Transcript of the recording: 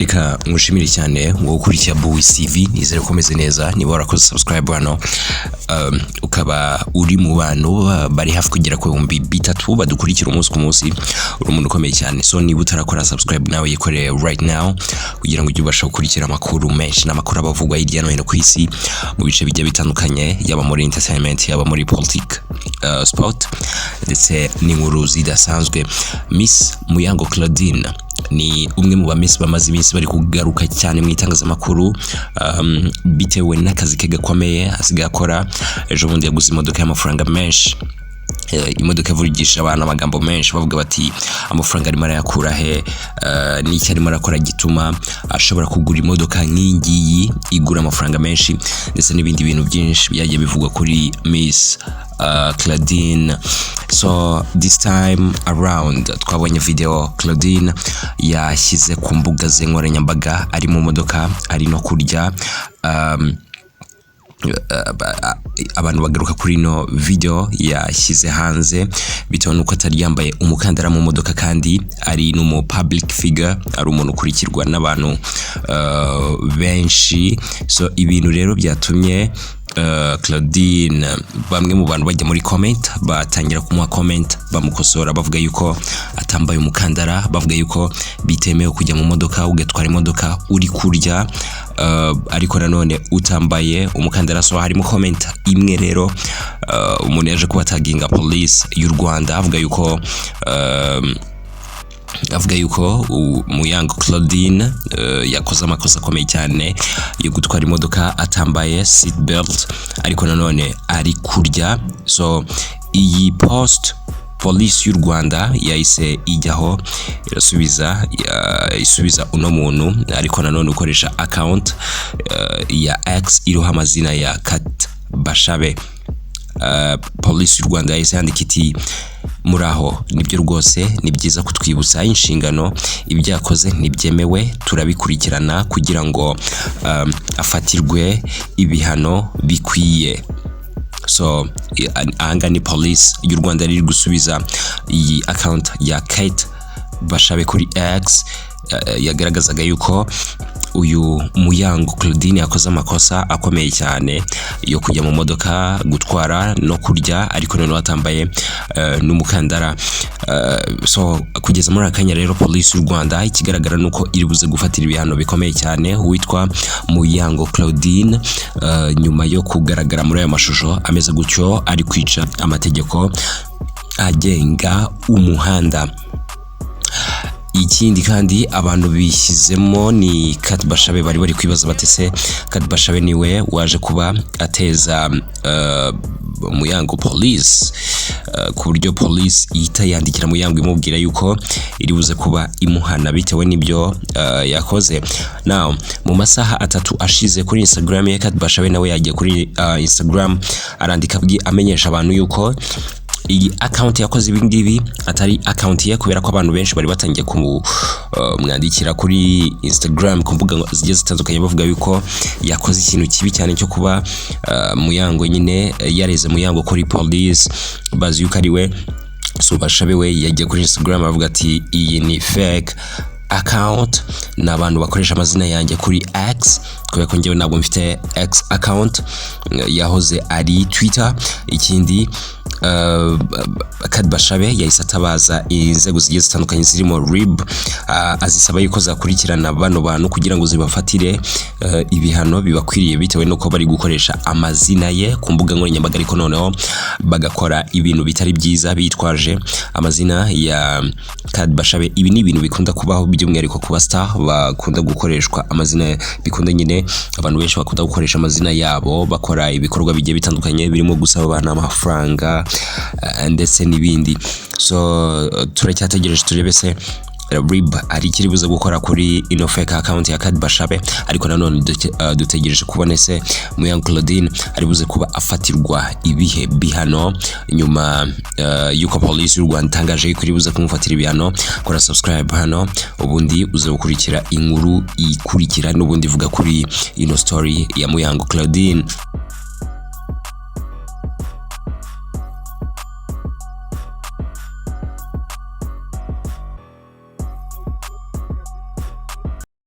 Reka ngushimire cyane ngo ukurikira Bowie CV nizere ko meze neza niba warakoze subscribe hano ukaba uri mu bantu bari hafi kugera ku 3,000 badukurikira umunsi ku munsi uri umuntu ukomeye cyane so niba utarakora subscribe nawe yikore right now kugira ngo ujye ubasha gukurikira amakuru menshi n'amakuru abavugwa hirya no hino ku isi mu bice bijya bitandukanye yaba muri entertainment yaba muri politique sport ndetse n'inkuru zidasanzwe. Miss Muyango Claudine ni umwe mu bamisi bamaze iminsi bari kugaruka cyane mu itangazamakuru bitewe n'akazi ke gakomeye asigaye akora. Ejo bundi yaguze imodoka y'amafaranga menshi, imodoka ivugisha abantu amagambo menshi bavuga bati amafaranga arimo arayakura he, n'icyo arimo arakora gituma ashobora kugura imodoka nk'ingiyi igura amafaranga menshi ndetse n'ibindi bintu byinshi byagiye bivugwa kuri Miss Claudine. So this time around twabonye video Claudine yashyize ku mbuga z'inkoranyambaga ari mu modoka ari no kurya. Abantu bagaruka kuri no video yashyize hanze bitewe nuko atari yambaye umukandara mu modoka kandi ari no public figure, ari umuntu ukurikirwa n'abantu benshi. So ibintu rero byatumye Claudine bamwe mu bantu bajya muri comment batangira kumuha comment bamukosora bavuga yuko atambaye umukandara, bavuga yuko bitemewe kujya mu modoka ugatwara imodoka uri kurya ariko nanone utambaye umukandara. So harimo comment imwe rero umuntu yaje kuba taginga police y'u Rwanda avuga yuko Muyango Claudine yakoze amakosa akomeye cyane yo gutwara imodoka atambaye seat belt ariko nanone ari kurya. So iyi post police y'u Rwanda yahise ijyaho isubiza uno muntu ariko nanone ukoresha account ya X iriho amazina ya Kat Bashabe. Police y'u Rwanda yahise yandika iti muraho, nibyo rwose ni byiza kutwibutsa inshingano, ibyo yakoze ntibyemewe, turabikurikirana kugira ngo afatirwe ibihano bikwiye. So anga ni police y'u Rwanda riri gusubiza iyi account ya Kate Bashabe kuri X yagaragazaga yuko uyu Muyango Claudine yakoze amakosa akomeye cyane yo kujya mu modoka gutwara no kurya ariko none watambaye n'umukandara. So kugeza muri akanya rero police y'u Rwanda ikigaragara nuko iri buze gufatira ibihano bikomeye cyane witwa Muyango Claudine nyuma yo kugaragara muri aya mashusho ameze gutyo ari kwica amategeko agenga umuhanda. Ikindi kandi abantu bishyizemo ni Kat Bashabe bari kwibaza batese Kat Bashabe niwe waje kuba ateza Muyango police ku buryo police ihita yandikira Muyango imubwira yuko iri buze kuba imuhana bitewe n'ibyo yakoze. Now mu masaha 3 ashize kuri Instagram ya Kat Bashabe nawe yagiye kuri Instagram arandika amenyesha abantu yuko iyi account yakoze ibingibi atari account ye kubera ko abantu benshi bari batangiye kumwandikira kuri Instagram ku mbuga zigiye zitandukanye bavuga yuko yakoze ikintu kibi cyane cyo kuba Muyango nyine yareze Muyango kuri police bazi yuko ari we. So Bashabe we yagiye kuri Instagram avuga ati iyi ni fake account n'abantu bakoresha amazina yanjye kuri X kubera ko njyewe ntabwo mfite X account yahoze ari Twitter. Ikindi Kat Bashabe yahise atabaza inzego zigiye zitandukanye zirimo RIB azisaba yuko zakurikirana bano bantu kugira ngo zibafatire ibihano bibakwiriye bitewe nuko bari gukoresha amazina ye ku mbuga nkoranyambaga ariko noneho bagakora ibintu bitari byiza bitwaje amazina ya Kat Bashabe. Ibi ni ibintu bikunda kubaho by'umwihariko ku bastar bakunda gukoreshwa amazina, bikunda nyine abantu benshi bakunda gukoresha amazina yabo bakora ibikorwa bigiye bitandukanye birimo gusaba abantu amafaranga ndetse n'ibindi. So turacyategereje turebe se RIB ari kiri buze gukora kuri ino fake account ya Kat Bashabe ariko nanone dutegereje kubona se Muyango Claudine ari buze kuba afatirwa ibihe bihano nyuma yuko police y'u Rwanda itangaje ko iri buze kumufatira ibihano. Kora subscribe hano ubundi uze gukurikira inkuru ikurikira n'ubundi vuga kuri ino story ya Muyango Claudine.